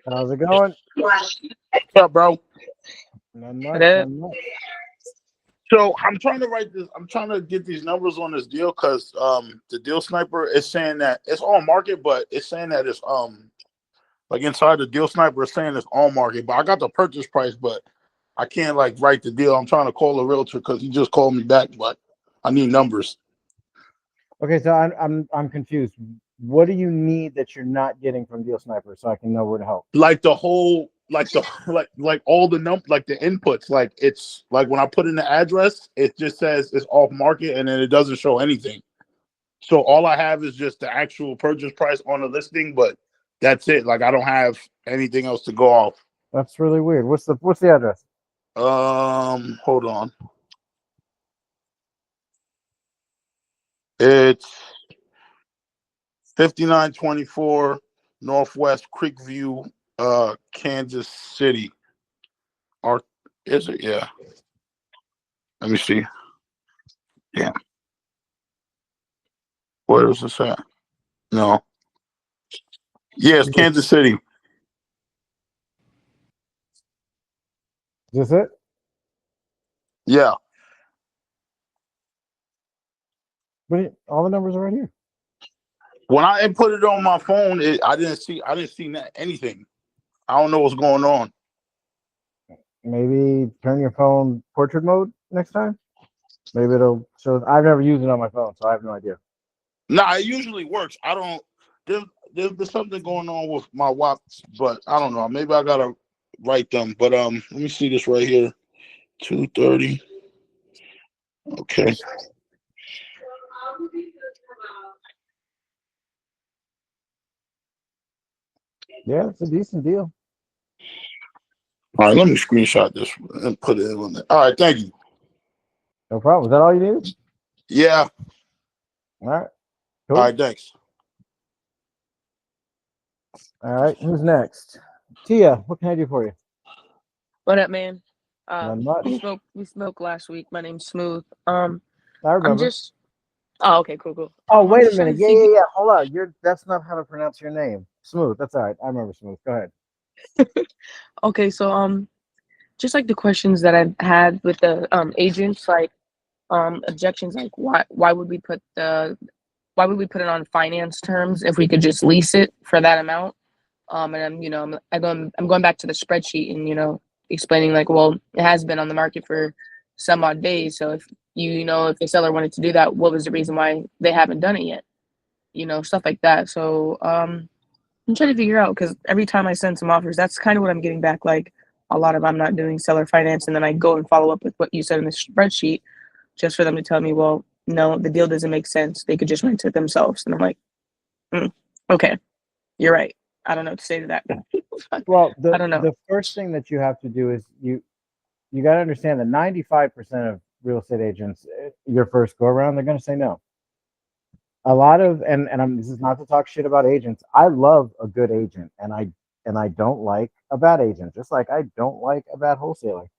How's it going? What's up, bro? Not much. That- Not much. So I'm trying to write this. I'm trying to get these numbers on this deal because the deal sniper is saying that it's on market, but it's saying that it's like inside the deal sniper is saying it's on market. But I got the purchase price, but I can't like write the deal. I'm trying to call a realtor because he just called me back, but I need numbers. Okay, so I'm confused. What do you need that you're not getting from Deal Sniper so I can know where to help? Like the whole, like the like all the like the inputs. Like it's like when I put in the address, it just says it's off market, and then it doesn't show anything. So all I have is just the actual purchase price on the listing, but that's it. Like I don't have anything else to go off. That's really weird. What's the address? Hold on. It's 5924 Northwest Creekview, Kansas City. Or is it? Yeah. Let me see. Yeah. Where is this at? No. Yes, Kansas City. Is this it? Yeah. All the numbers are right here. When I input it on my phone, I didn't see anything. I don't know what's going on. Maybe turn your phone portrait mode next time. Maybe it'll show. I've never used it on my phone, so I have no idea. Nah, it usually works. I don't. There's something going on with my watch, but I don't know. Maybe I gotta write them. But let me see this right here. 2:30. Okay. Yeah, it's a decent deal. All right, let me screenshot this and put it in there. All right, thank you. No problem. Is that all you needed? Yeah. All right. Cool. All right, thanks. All right. Who's next? Tia, what can I do for you? What up, man? Not much. We smoked last week. My name's Smooth. I remember. I'm just. Oh, okay, cool. Oh, I'm wait a just trying minute. to Yeah. Hold on. That's not how to pronounce your name. Smooth. That's all right. I remember Smooth. Go ahead. Okay, so just like the questions that I've had with the agents, like objections, like why would we put it on finance terms if we could just lease it for that amount? And I'm going back to the spreadsheet and explaining like, well, it has been on the market for some odd days. So if if the seller wanted to do that, what was the reason why they haven't done it yet? Stuff like that. So I'm trying to figure out because every time I send some offers, that's kind of what I'm getting back. Like a lot of I'm not doing seller finance, and then I go and follow up with what you said in the spreadsheet, just for them to tell me, well, no, the deal doesn't make sense. They could just rent it themselves. And I'm like, okay, you're right. I don't know what to say to that. Well, I don't know. The first thing that you have to do is you got to understand that 95% of real estate agents, your first go around, they're going to say no. A lot of this is not to talk shit about agents. I love a good agent, and I don't like a bad agent, just like I don't like a bad wholesaler.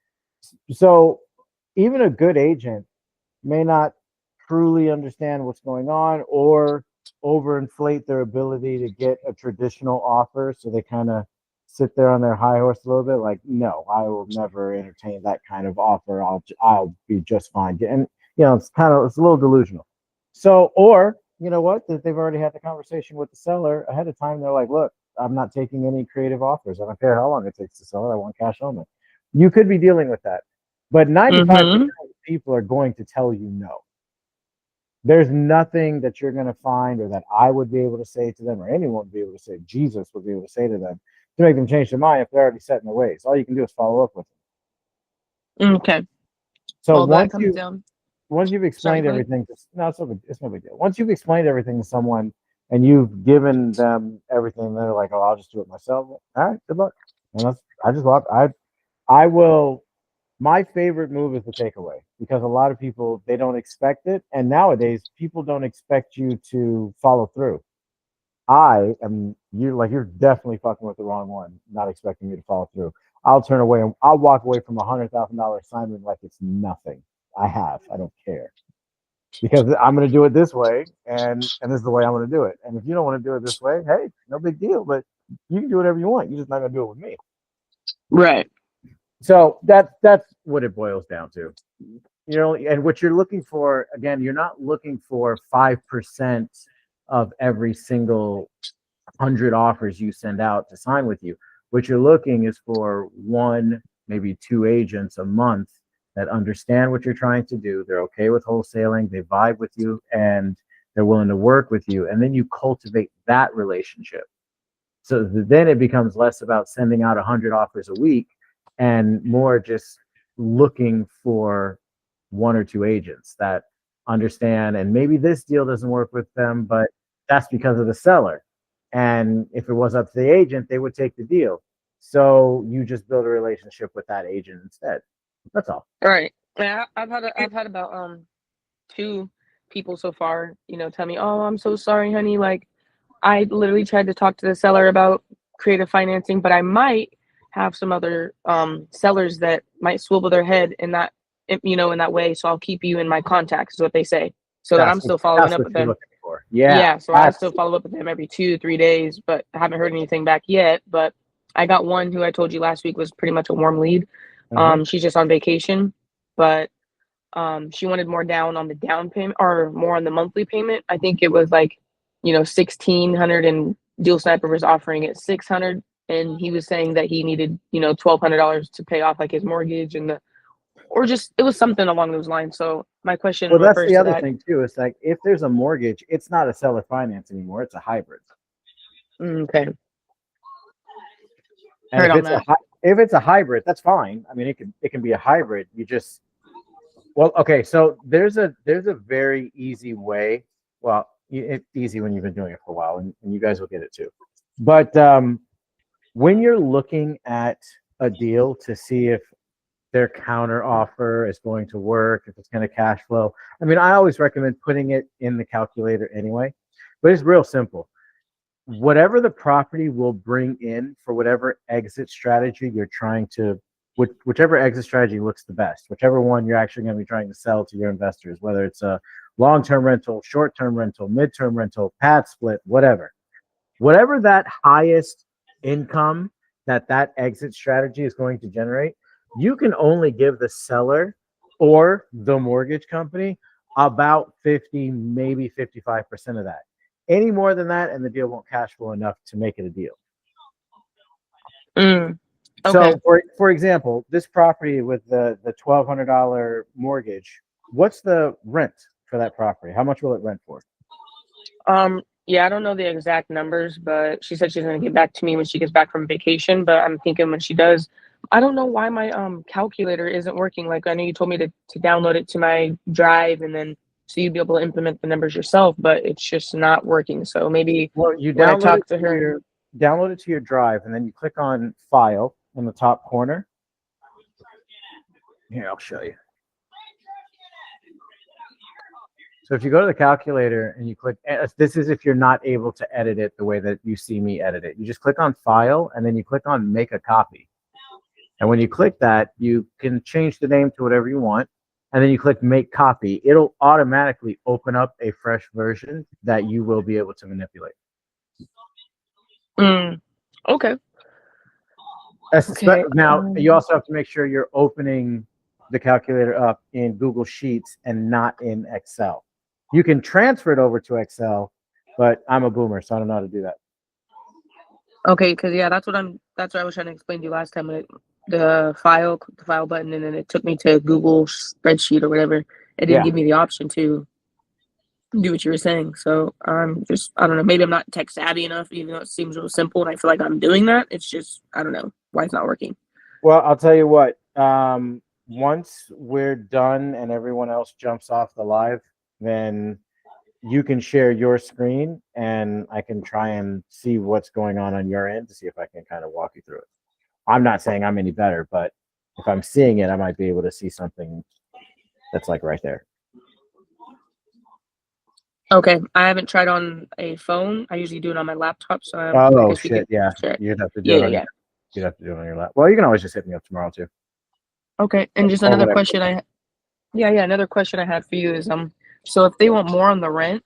So even a good agent may not truly understand what's going on or overinflate their ability to get a traditional offer, so they kind of sit there on their high horse a little bit. Like, no, I will never entertain that kind of offer. I'll be just fine. And it's a little delusional. So, or you know what? That they've already had the conversation with the seller ahead of time. They're like, look, I'm not taking any creative offers. I don't care how long it takes to sell it. I want cash only. You could be dealing with that. But 95% of people are going to tell you no. There's nothing that you're going to find or that I would be able to say to them or anyone would be able to say, Jesus would be able to say to them to make them change their mind if they're already set in their ways. All you can do is follow up with them. Okay. So well, once you've explained everything, it's no big deal. Once you've explained everything to someone and you've given them everything, they're like, oh, I'll just do it myself. All right, good luck. And I will. My favorite move is the takeaway because a lot of people, they don't expect it. And nowadays people don't expect you to follow through. You're definitely fucking with the wrong one, not expecting me to follow through. I'll turn away and I'll walk away from $100,000 assignment like it's nothing. I don't care. because I'm going to do it this way, and this is the way I'm going to do it. And if you don't want to do it this way, hey, no big deal. But you can do whatever you want. You're just not going to do it with me. Right. So that's what it boils down to. You know, and what you're looking for, again, you're not looking for 5% of every single 100 offers you send out to sign with you. What you're looking is for one, maybe two agents a month that understand what you're trying to do. They're okay with wholesaling, they vibe with you, and they're willing to work with you. And then you cultivate that relationship. So then it becomes less about sending out 100 offers a week and more just looking for one or two agents that understand, and maybe this deal doesn't work with them, but that's because of the seller. And if it was up to the agent, they would take the deal. So you just build a relationship with that agent instead. That's all. All right. Yeah, I've had about two people so far, tell me, "Oh, I'm so sorry, honey. Like, I literally tried to talk to the seller about creative financing, but I might have some other sellers that might swivel their head in that way. So I'll keep you in my contacts," is what they say. So that I'm still following up with them. Yeah. So I still follow up with them every 2 to 3 days, but I haven't heard anything back yet. But I got one who I told you last week was pretty much a warm lead. She's just on vacation, but she wanted more down on the down payment or more on the monthly payment. I think it was like, 1,600, and Deal Sniper was offering it 600, and he was saying that he needed, $1,200 to pay off like his mortgage or just it was something along those lines. So my question Well, that's refers the to other that. thing too. It's like if there's a mortgage, it's not a seller finance anymore. It's a hybrid. Okay. And Heard if on it's that. if it's a hybrid, that's fine. I mean, it can be a hybrid. You just okay. So there's a very easy way. Well, it's easy when you've been doing it for a while, and you guys will get it too. But when you're looking at a deal to see if their counter offer is going to work, if it's going to cash flow, I mean, I always recommend putting it in the calculator anyway. But it's real simple. Whatever the property will bring in for whatever exit strategy you're trying to, whichever exit strategy looks the best, whichever one you're actually going to be trying to sell to your investors, whether it's a long-term rental, short-term rental, mid-term rental, pad split, whatever that highest income that exit strategy is going to generate, you can only give the seller or the mortgage company about 50, maybe 55% of that. Any more than that, and the deal won't cash flow enough to make it a deal. Okay. So, for example, this property with the $1,200 mortgage, what's the rent for that property? How much will it rent for? Yeah, I don't know the exact numbers, but she said she's gonna get back to me when she gets back from vacation. But I'm thinking when she does, I don't know why my calculator isn't working. Like, I know you told me to download it to my drive, and then so you'd be able to implement the numbers yourself, but it's just not working. So maybe you when I download talk it to her, download it to your drive, and then you click on File in the top corner. Here, I'll show you. So if you go to the calculator and you click, this is if you're not able to edit it the way that you see me edit it. You just click on File, and then you click on Make a Copy. And when you click that, you can change the name to whatever you want. And then you click Make Copy. It'll automatically open up a fresh version that you will be able to manipulate. Okay. Now, you also have to make sure you're opening the calculator up in Google Sheets and not in Excel. You can transfer it over to Excel, but I'm a boomer, so I don't know how to do that. Okay, because that's what I was trying to explain to you last time. The file button, and then it took me to Google spreadsheet or whatever. It didn't give me the option to do what you were saying. So I don't know, maybe I'm not tech savvy enough, even though it seems real simple and I feel like I'm doing that. It's just, I don't know why it's not working. Well, I'll tell you what, once we're done and everyone else jumps off the live, then you can share your screen and I can try and see what's going on your end to see if I can kind of walk you through it. I'm not saying I'm any better, but if I'm seeing it, I might be able to see something that's like right there. Okay, I haven't tried on a phone. I usually do it on my laptop. So shit, yeah. You'd have to do it on you'd have to do it on your laptop. Well, you can always just hit me up tomorrow too. Okay, and just another question another question I had for you is So if they want more on the rent,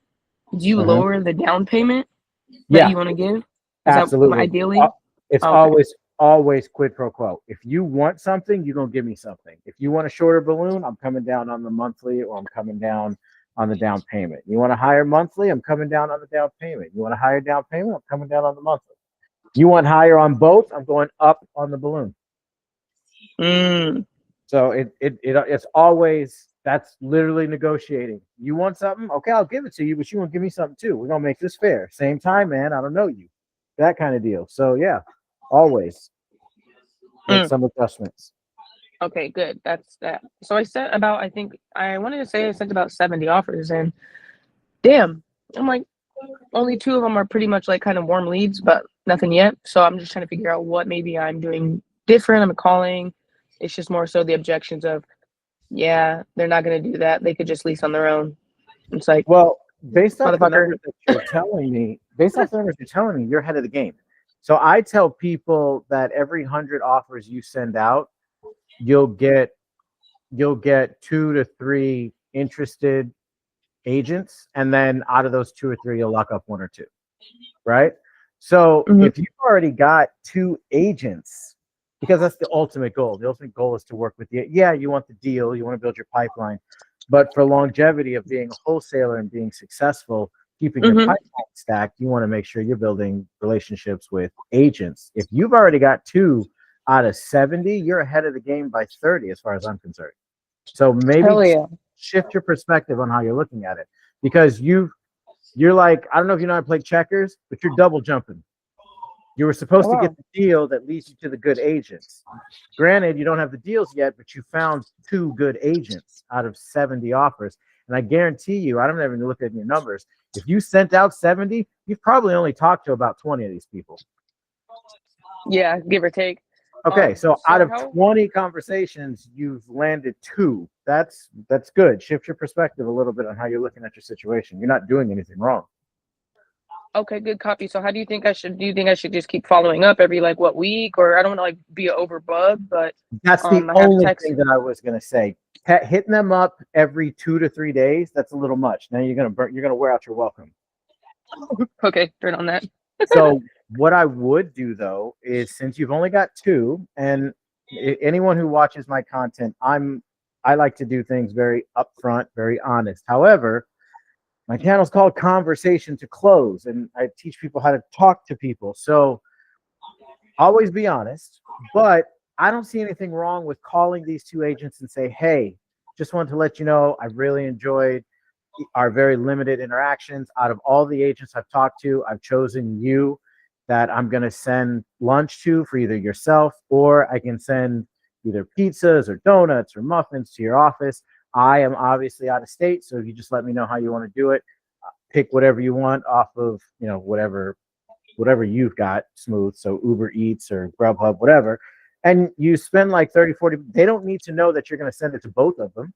do you Mhm. lower the down payment that Yeah, you want to give? Is absolutely. that ideally? It's Okay. always quid pro quo. If you want something, you're gonna give me something. If you want a shorter balloon, I'm coming down on the monthly, or I'm coming down on the down payment. You want a higher monthly, I'm coming down on the down payment. You want a higher down payment, I'm coming down on the monthly. You want higher on both, I'm going up on the balloon. Mm. So it's always, that's literally negotiating. You want something? Okay, I'll give it to you, but you want to give me something too. We're gonna make this fair. Same time, man. I don't know you. That kind of deal. So yeah, always make some adjustments. Okay, good. That's that. So I sent about, I think I wanted to say I sent about 70 offers, and damn, I'm like, only 2 of them are pretty much like kind of warm leads, but nothing yet. So I'm just trying to figure out what maybe I'm doing different. I'm calling. It's just more so the objections of, yeah, they're not going to do that. They could just lease on their own. It's like, Well, based off the motherfucker. numbers that you're telling me, you're ahead of the game. So I tell people that every 100 offers you send out, you'll get 2 to 3 interested agents, and then out of those 2 or 3, you'll lock up 1 or 2, right? So if you've already got 2 agents, because that's the ultimate goal. The ultimate goal is to work with you. Yeah, you want the deal, you want to build your pipeline, but for longevity of being a wholesaler and being successful, keeping your pipeline stacked, you want to make sure you're building relationships with agents. If you've already got 2 out of 70, you're ahead of the game by 30, as far as I'm concerned. So maybe shift your perspective on how you're looking at it, because you're like, I don't know if you know how to play checkers, but you're double jumping. You were supposed to get the deal that leads you to the good agents. Granted, you don't have the deals yet, but you found 2 good agents out of 70 offers. And I guarantee you, I don't even look at your numbers. If you sent out 70, you've probably only talked to about 20 of these people. Yeah, give or take. Okay, so out of 20 conversations, you've landed 2. That's good. Shift your perspective a little bit on how you're looking at your situation. You're not doing anything wrong. Okay, good copy. So how do you think I should just keep following up every like what week, or I don't want to like be an overbug, but that's the only thing that I was gonna say. Hitting them up every 2 to 3 days, that's a little much. Now you're gonna wear out your welcome. Okay, turn on that. So what I would do though is, since you've only got 2, and anyone who watches my content, I like to do things very upfront, very honest. However, my channel is called Conversation to Close, and I teach people how to talk to people. So always be honest, but I don't see anything wrong with calling these 2 agents and say, hey, just wanted to let you know I really enjoyed our very limited interactions. Out of all the agents I've talked to, I've chosen you that I'm going to send lunch to for either yourself, or I can send either pizzas or donuts or muffins to your office. I am obviously out of state, so if you just let me know how you want to do it, pick whatever you want off of, whatever you've got smooth. So Uber Eats or Grubhub, whatever. And you spend like 30, 40, they don't need to know that you're going to send it to both of them.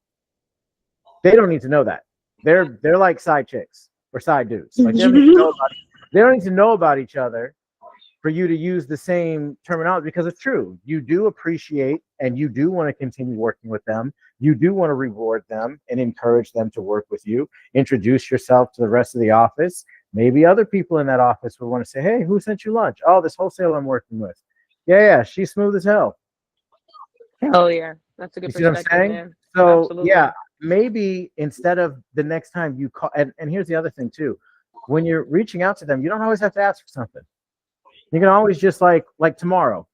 They don't need to know that. They're like side chicks or side dudes. Like they don't need to know about each other for you to use the same terminology, because it's true. You do appreciate and you do want to continue working with them. You do want to reward them and encourage them to work with you. Introduce yourself to the rest of the office. Maybe other people in that office would want to say, hey, who sent you lunch? Oh, this wholesaler I'm working with. Yeah, she's smooth as hell. Hell yeah. That's a good perspective, man. So absolutely. Yeah, maybe instead of the next time you call, and here's the other thing too, when you're reaching out to them, you don't always have to ask for something. You can always just like tomorrow,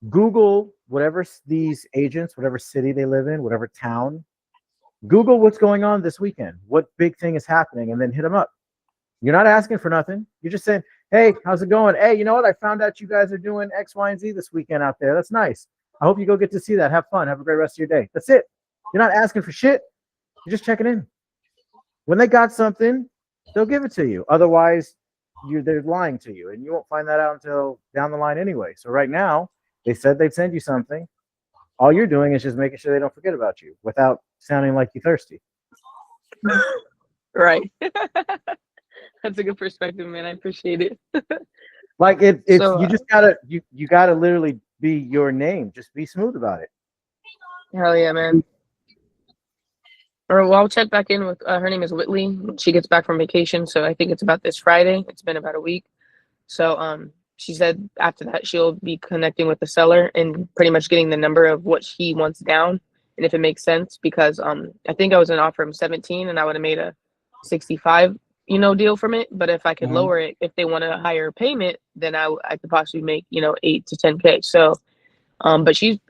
Google whatever these agents, whatever city they live in, whatever town, Google what's going on this weekend, what big thing is happening, and then hit them up. You're not asking for nothing. You're just saying, hey, how's it going? Hey, you know what? I found out you guys are doing X, Y, and Z this weekend out there. That's nice. I hope you go get to see that. Have fun. Have a great rest of your day. That's it. You're not asking for shit. You're just checking in. When they got something, they'll give it to you. Otherwise, they're lying to you, and you won't find that out until down the line anyway. So right now, they said they'd send you something. All you're doing is just making sure they don't forget about you without sounding like you're thirsty. Right. That's a good perspective, man. I appreciate it. Like it's you just you gotta literally be your name. Just be smooth about it. Hell yeah, man. Or well, I'll check back in with her name is Whitley. She gets back from vacation, so I think it's about this Friday. It's been about a week. So she said after that she'll be connecting with the seller and pretty much getting the number of what he wants down and if it makes sense because I think I was gonna offer him 17 and I would have made a 65 deal from it. But if I could lower it, if they want a higher payment, then I could possibly make 8 to 10K. So but he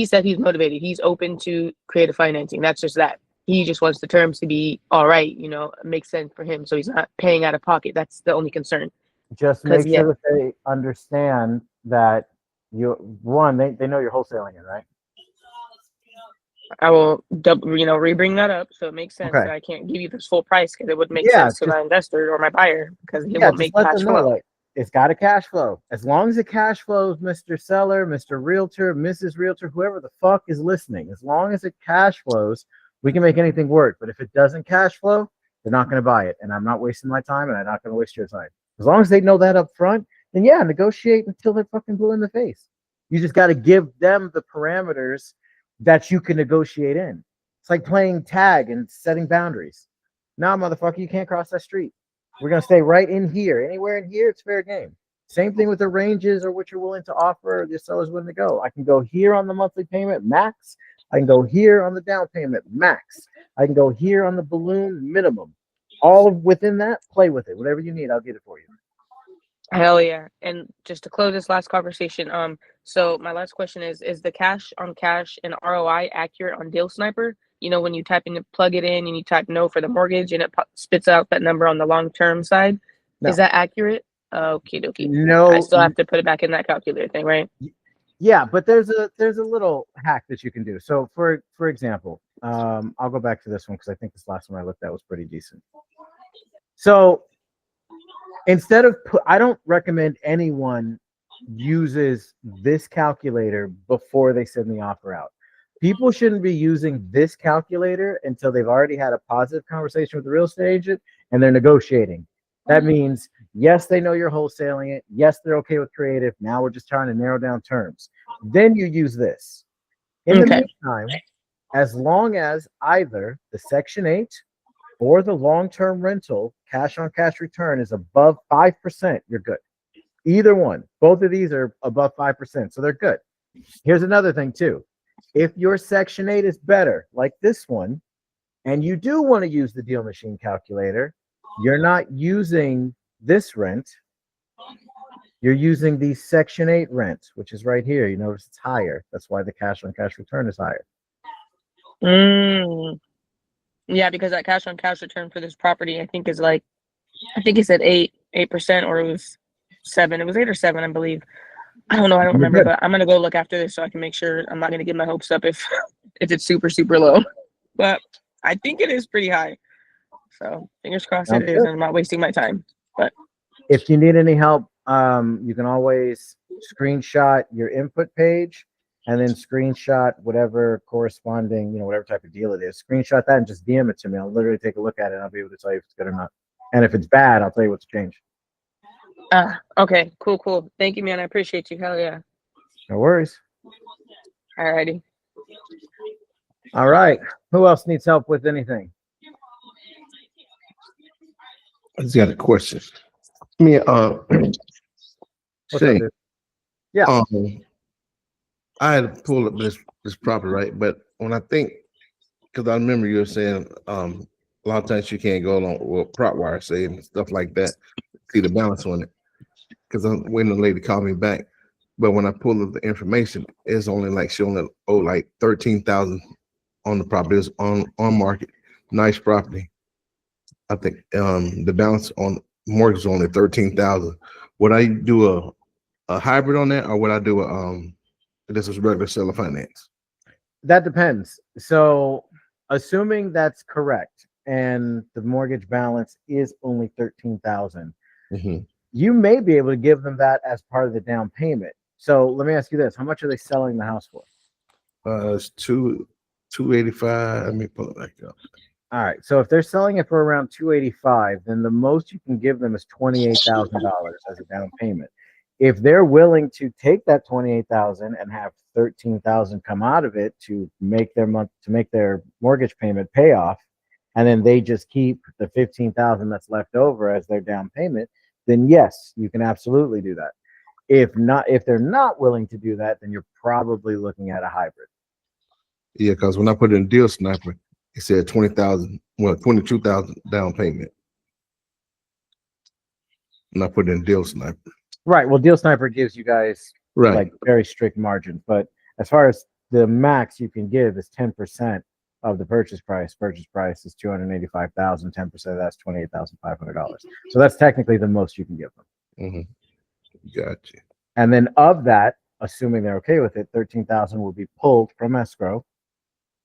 said he's motivated. He's open to creative financing. That's just that. He just wants the terms to be all right, makes sense for him. So he's not paying out of pocket. That's the only concern. Just make sure that they understand that they know you're wholesaling it, right? I will re-bring that up so it makes sense that I can't give you this full price because it wouldn't make sense to my investor or my buyer because he won't make cash flow. Like, it's got a cash flow. As long as it cash flows, Mr. Seller, Mr. Realtor, Mrs. Realtor, whoever the fuck is listening, as long as it cash flows, we can make anything work. But if it doesn't cash flow, they're not going to buy it. And I'm not wasting my time and I'm not going to waste your time. As long as they know that up front, then negotiate until they're fucking blue in the face. You just got to give them the parameters that you can negotiate in. It's like playing tag and setting boundaries. Nah, motherfucker, you can't cross that street. We're going to stay right in here. Anywhere in here, it's fair game. Same thing with the ranges or what you're willing to offer or the seller's willing to go. I can go here on the monthly payment, max. I can go here on the down payment, max. I can go here on the balloon, minimum. All of within that, play with it. Whatever you need, I'll get it for you. Hell yeah. And just to close this last conversation, so my last question is the cash on cash and ROI accurate on Deal Sniper? When you plug it in and you type no for the mortgage and it spits out that number on the long-term side. No. Is that accurate? Okay, dokie. No. I still have to put it back in that calculator thing, right? Yeah, but there's a little hack that you can do. So for example, I'll go back to this one because I think this last one I looked at was pretty decent. So instead of I don't recommend anyone uses this calculator before they send the offer out. People shouldn't be using this calculator until they've already had a positive conversation with the real estate agent and they're negotiating. That means, yes, they know you're wholesaling it. Yes, they're okay with creative. Now we're just trying to narrow down terms. Then you use this. In the meantime, as long as either the Section 8 or the long-term rental cash on cash return is above 5%, you're good. Either one. Both of these are above 5%, so they're good. Here's another thing too. If your Section 8 is better, like this one, and you do want to use the Deal Machine calculator, you're not using this rent. You're using the Section 8 rent, which is right here. You notice it's higher. That's why the cash on cash return is higher. Yeah, because that cash on cash return for this property, I think it's at 8% or it was 7. It was 8 or 7, I believe. I don't know. I don't remember, but I'm going to go look after this so I can make sure I'm not going to get my hopes up if it's super, super low. But I think it is pretty high. So fingers crossed it is, and I'm not wasting my time. But if you need any help, you can always screenshot your input page and then screenshot whatever corresponding, whatever type of deal it is. Screenshot that and just DM it to me. I'll literally take a look at it and I'll be able to tell you if it's good or not. And if it's bad, I'll tell you what to change. Okay, cool. Thank you, man. I appreciate you. Hell yeah. No worries. Alrighty. All right. Who else needs help with anything? I just got a question. Me, Shay, yeah. I had to pull up this property, right? But when I think, because I remember you were saying a lot of times you can't go along with prop wire, say, and stuff like that. See the balance on it. Because I'm waiting on the lady to call me back. But when I pull up the information, it's only she only owe like $13,000 on the property. It's on market, nice property. I think the balance on mortgage is only $13,000. Would I do a hybrid on that, or would I do this is regular seller finance? That depends. So, assuming that's correct, and the mortgage balance is only $13,000, you may be able to give them that as part of the down payment. So, let me ask you this: how much are they selling the house for? It's $285. Let me pull it back up. All right. So if they're selling it for around $285, then the most you can give them is $28,000 as a down payment. If they're willing to take that 28,000 and have 13,000 come out of it to make their mortgage payment pay off, and then they just keep the 15,000 that's left over as their down payment, then yes, you can absolutely do that. If they're not willing to do that, then you're probably looking at a hybrid. Yeah, because when I put in Deal Sniper, it said 20,000, well, 22,000 down payment. And I put in Deal Sniper. Right. Well, Deal Sniper gives you guys like very strict margins, but as far as the max you can give is 10% of the purchase price. Purchase price is 285,000. 10% of that's $28,500. So that's technically the most you can give them. Mm-hmm. Gotcha. And then of that, assuming they're okay with it, 13,000 will be pulled from escrow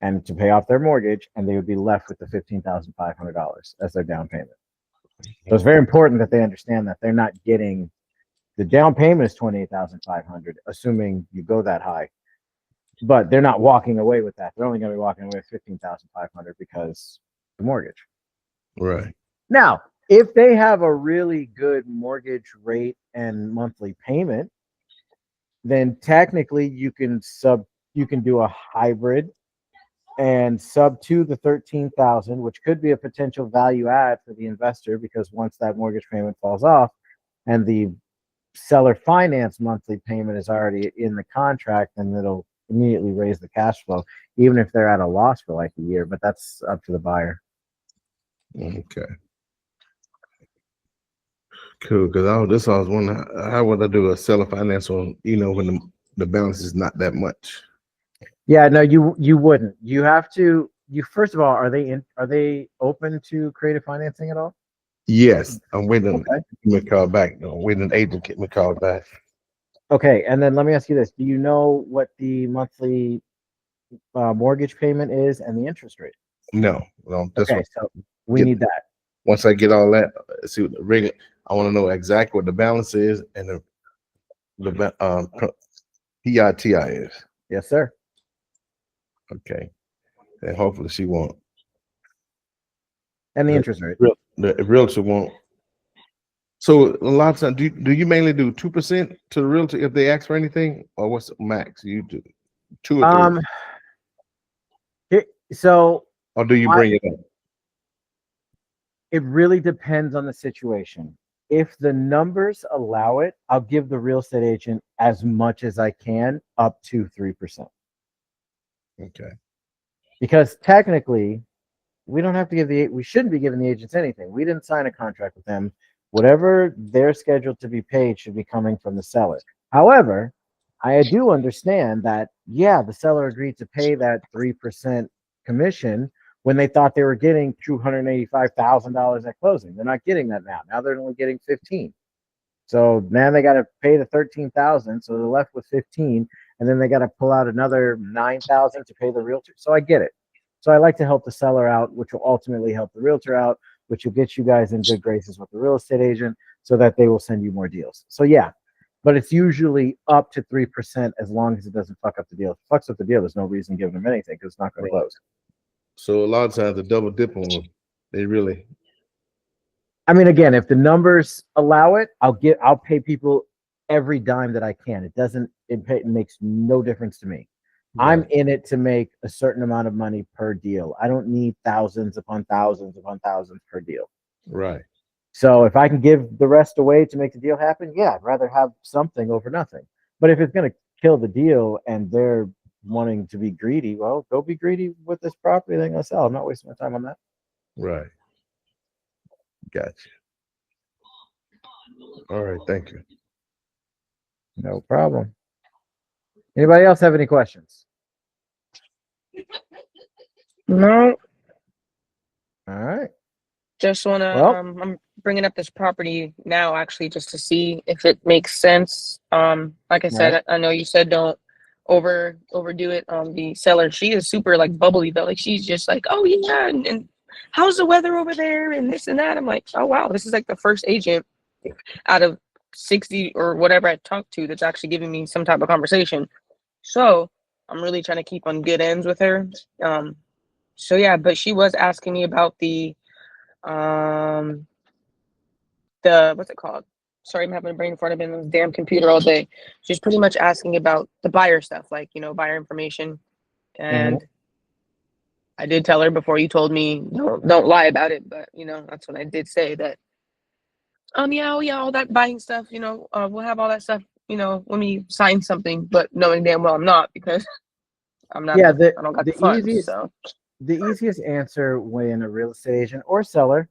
and to pay off their mortgage, and they would be left with the $15,500 as their down payment. So it's very important that they understand that they're not getting the down payment is 28,500, assuming you go that high, but they're not walking away with that. They're only going to be walking away with 15,500 because the mortgage. Right. Now, if they have a really good mortgage rate and monthly payment, then technically you can do a hybrid and sub to the 13,000, which could be a potential value add for the investor, because once that mortgage payment falls off and the seller finance monthly payment is already in the contract, then it'll immediately raise the cash flow, even if they're at a loss for like a year, but that's up to the buyer. Okay. Cool. Because I was wondering, how would I do a seller finance on, when the balance is not that much? Yeah, no, you wouldn't. You have to. First of all, are they open to creative financing at all? Yes, I'm waiting. Okay. Me call back. I'm waiting an agent to get me called back. Okay, and then let me ask you this: do you know what the monthly mortgage payment is and the interest rate? No. Okay, so we need that. Once I get all that, see what the regular. I want to know exactly what the balance is and the PITI is. Yes, sir. Okay, and hopefully she won't. And the interest rate. The realtor won't. So a lot of times, do you mainly do 2% to the realtor if they ask for anything, or what's the max you do? 2 or 3? Or do you bring it up? It really depends on the situation. If the numbers allow it, I'll give the real estate agent as much as I can, up to 3%. Okay. Because technically, we don't have to we shouldn't be giving the agents anything. We didn't sign a contract with them. Whatever they're scheduled to be paid should be coming from the seller. However, I do understand that, yeah, the seller agreed to pay that 3% commission when they thought they were getting $285,000 at closing. They're not getting that now. Now they're only getting 15. So now they got to pay the 13,000. So they're left with 15, and then they got to pull out another 9,000 to pay the realtor. So I get it. So I like to help the seller out, which will ultimately help the realtor out, which will get you guys in good graces with the real estate agent so that they will send you more deals. So yeah, but it's usually up to 3% as long as it doesn't fuck up the deal. If it fucks up the deal, there's no reason giving them anything because it's not going to close. So a lot of times the double dip on them, they really. I mean, again, if the numbers allow it, I'll pay people every dime that I can. It makes no difference to me. Right. I'm in it to make a certain amount of money per deal. I don't need thousands upon thousands upon thousands per deal. Right. So if I can give the rest away to make the deal happen, yeah, I'd rather have something over nothing. But if it's going to kill the deal and they're wanting to be greedy, well, go be greedy with this property they're going to sell. I'm not wasting my time on that. Right. Gotcha. All right. Thank you. No problem. Anybody else have any questions? No. All right. Just want to, I'm bringing up this property now, actually, just to see if it makes sense. Like I said, I know you said don't overdo it. The seller, she is super like bubbly though. Like she's just like, oh yeah, and how's the weather over there and this and that. I'm like, oh wow, this is like the first agent out of 60 or whatever I talked to that's actually giving me some type of conversation. So I'm really trying to keep on good ends with her. So yeah, but she was asking me about the what's it called? sorry, I'm having a brain fart. I've been on this damn computer all day. She's pretty much asking about the buyer stuff, like, buyer information. And I did tell her before you told me don't lie about it, but that's when I did say that. Yeah, oh, yeah, all that buying stuff. We'll have all that stuff. When we sign something, but knowing damn well I'm not, because I'm not. Yeah, I don't got the the funds. easiest So the easiest answer when a real estate agent or seller,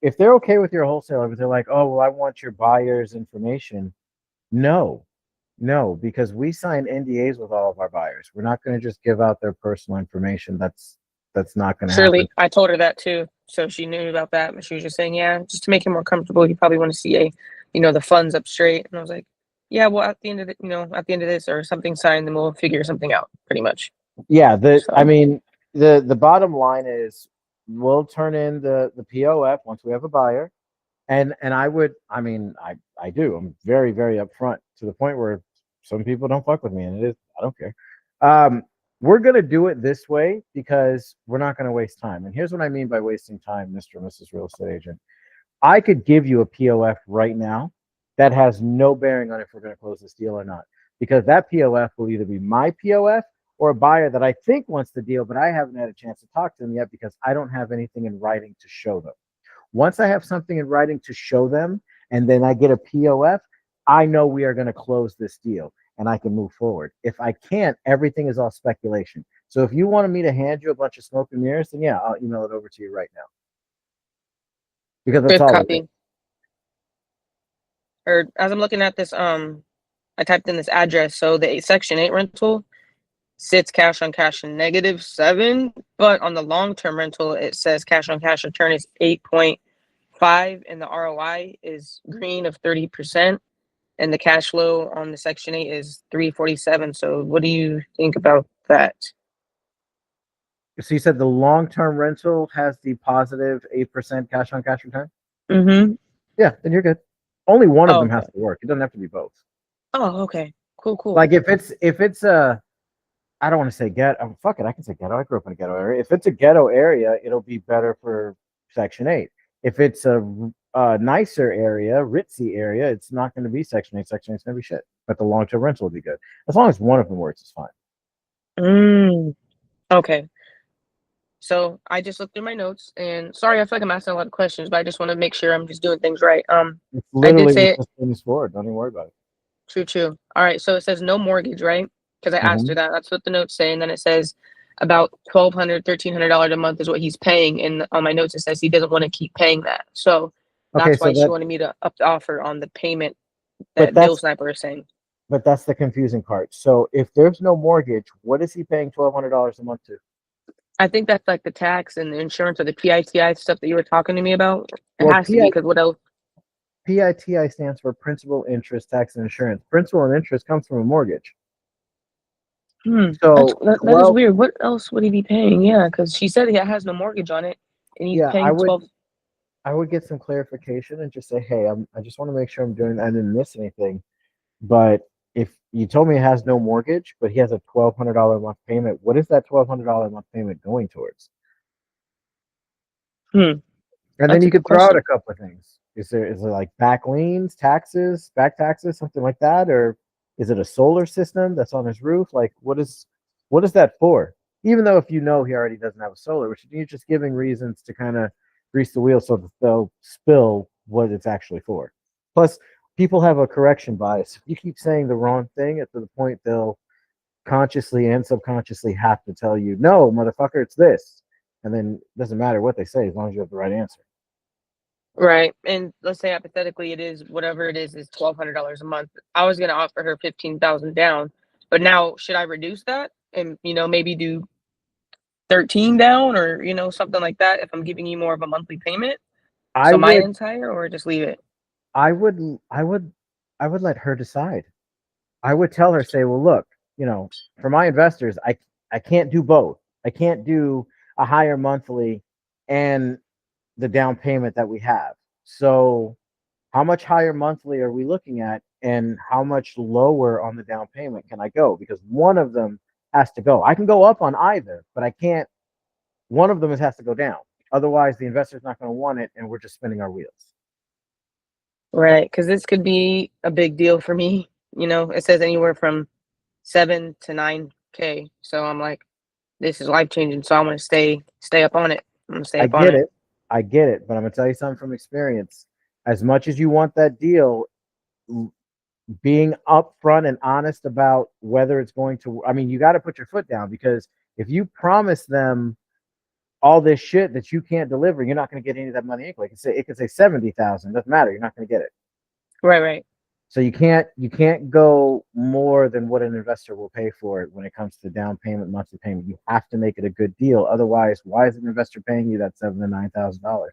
if they're okay with your wholesaler, but they're like, oh, well, I want your buyer's information. No, because we sign NDAs with all of our buyers. We're not going to just give out their personal information. That's not going to happen. surely, I told her that too, so she knew about that. But she was just saying, yeah, just to make him more comfortable, you probably want to see the funds up straight. And I was like, yeah, well, at the end of this or something signed, then we'll figure something out. Pretty much. Yeah, I So mean, the bottom line is we'll turn in the POF once we have a buyer. And I do. I'm very, very upfront to the point where some people don't fuck with me, and I don't care. We're gonna do it this way because we're not gonna waste time. And here's what I mean by wasting time, Mr. and Mrs. Real Estate Agent. I could give you a POF right now that has no bearing on if we're gonna close this deal or not, because that POF will either be my POF or a buyer that I think wants the deal, but I haven't had a chance to talk to them yet because I don't have anything in writing to show them. Once I have something in writing to show them, and then I get a POF, I know we are going to close this deal and I can move forward. If I can't, everything is all speculation. So if you wanted me to hand you a bunch of smoke and mirrors, then yeah, I'll email it over to you right now. Because that's good all. copy. Or as I'm looking at this, I typed in this address. So the Section 8 rental sits cash on cash in -7, but on the long-term rental, it says cash on cash return is 8.5, and the ROI is green of 30%, and the cash flow on the Section 8 is 347. So what do you think about that? So you said the long-term rental has the positive 8% cash on cash return? Mm-hmm. Yeah, then you're good. Only one of them okay. has to work. It doesn't have to be both. Oh, okay. Cool. Like if it's a, I don't want to say ghetto. Fuck it, I can say ghetto. I grew up in a ghetto area. If it's a ghetto area, it'll be better for Section 8. If it's a nicer area, ritzy area, it's not going to be Section 8. Section 8's going to be shit. But the long-term rental will be good. As long as one of them works, it's fine. Okay. So I just looked through my notes, and sorry, I feel like I'm asking a lot of questions, but I just want to make sure I'm just doing things right. It's literally I did say what this thing is for. Don't even worry about it. True. All right, so it says no mortgage, right? Because I asked her that. That's what the notes say, and then it says about $1,200, $1,300 a month is what he's paying. And on my notes, it says he doesn't want to keep paying that. So that's why she wanted me to up the offer on the payment that Deal Sniper is saying. But that's the confusing part. So if there's no mortgage, what is he paying $1,200 a month to? I think that's like the tax and the insurance or the PITI stuff that you were talking to me about. It Well, has to be, because what else? PITI stands for principal, interest, tax, and insurance. Principal and interest comes from a mortgage. So that is weird. What else would he be paying? Yeah, because she said he has no mortgage on it, and he's paying 12. I would get some clarification and just say, hey, I just want to make sure I didn't miss anything. But if you told me it has no mortgage, but he has a $1,200 a month payment, what is that $1,200 a month payment going towards? And then you could throw out a couple of things. Is it like back liens, taxes, back taxes, something like that? Or is it a solar system that's on his roof? Like what is that for? Even though if you know he already doesn't have a solar, which you're just giving reasons to kind of grease the wheel so that they'll spill what it's actually for. Plus, people have a correction bias. If you keep saying the wrong thing to the point they'll consciously and subconsciously have to tell you, no, motherfucker, it's this. And then it doesn't matter what they say as long as you have the right answer. Right. And let's say hypothetically it is whatever it is $1,200 a month. I was gonna offer her 15,000 down, but now should I reduce that and maybe do 13 down or something like that if I'm giving you more of a monthly payment? My end's higher, or just leave it? I would let her decide. I would tell her, say, well, look, for my investors, I can't do both. I can't do a higher monthly and the down payment that we have. So how much higher monthly are we looking at, and how much lower on the down payment can I go? Because one of them has to go. I can go up on either, but I can't. One of them has to go down. Otherwise, the investor's not going to want it, and we're just spinning our wheels. Right, because this could be a big deal for me. You know, it says anywhere from 7 to 9K. So I'm like, this is life changing. So I want to stay up on it. I'm gonna stay I up on get it. it. I get it. But I'm going to tell you something from experience. As much as you want that deal, being upfront and honest about whether it's going to, I mean, you got to put your foot down, because if you promise them all this shit that you can't deliver, you're not going to get any of that money anyway. It could say 70,000. Doesn't matter. You're not going to get it. Right. So you can't go more than what an investor will pay for it when it comes to down payment, monthly payment. You have to make it a good deal. Otherwise, why is an investor paying you that $7,000 to $9,000?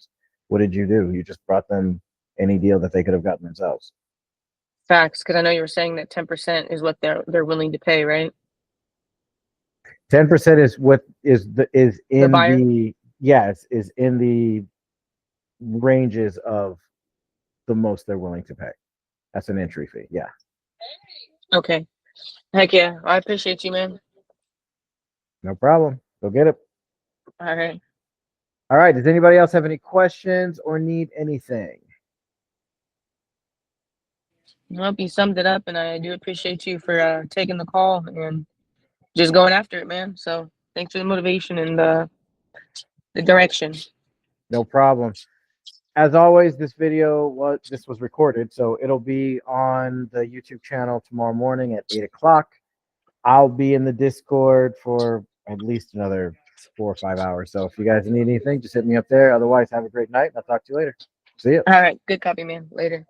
What did you do? You just brought them any deal that they could have gotten themselves. Facts, because I know you were saying that 10% is what they're willing to pay, right? 10% is what is in buyer? the yes, is in the ranges of the most they're willing to pay. That's an entry fee. Yeah. Okay. Heck yeah. I appreciate you, man. No problem. Go get it. All right. All right. Does anybody else have any questions or need anything? Well, you summed it up, and I do appreciate you for taking the call and just going after it, man. So thanks for the motivation and the direction. No problem. As always, this was recorded, so it'll be on the YouTube channel tomorrow morning at 8 o'clock. I'll be in the Discord for at least another 4 or 5 hours. So if you guys need anything, just hit me up there. Otherwise, have a great night. I'll talk to you later. See ya. All right. Good copy, man. Later.